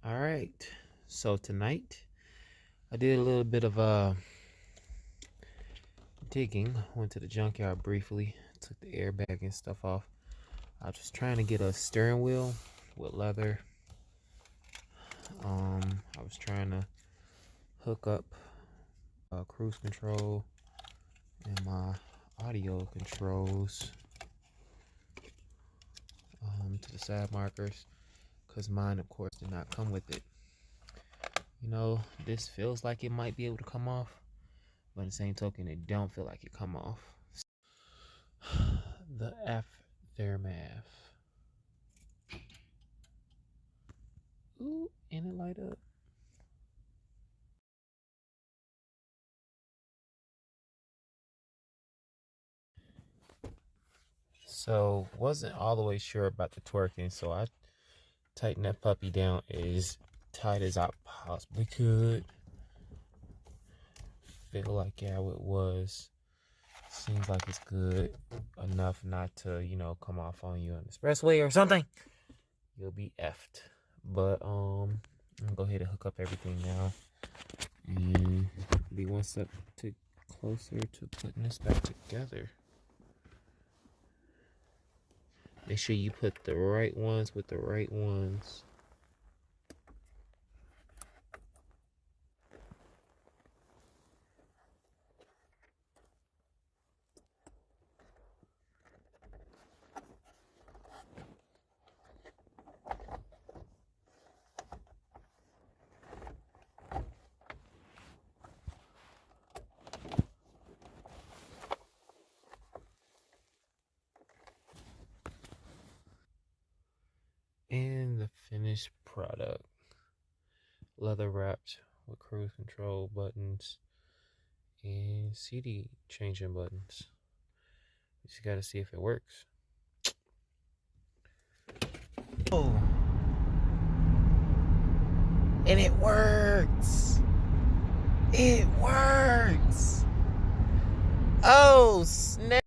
All right. So tonight I did a little bit of digging. Went to the junkyard briefly, took the airbag and stuff off. I was just trying to get a steering wheel with leather. I was trying to hook up cruise control and my audio controls to the side markers, because mine of course did not come with it. You know, this feels like it might be able to come off, but at the same token it don't feel like it come off. The aftermath. Ooh, and it light up. So wasn't all the way sure about the twerking, so I tightened that puppy down as tight as I possibly could. Feel like how it was. Seems like it's good enough not to, come off on you on the expressway or something. You'll be effed. But I'm gonna go ahead and hook up everything now. And be one step closer to putting this back together. Make sure you put the right ones with the right ones. And the finished product, leather wrapped with cruise control buttons and CD changing buttons. You just gotta see if it works. Oh, and it works. It works. Oh snap.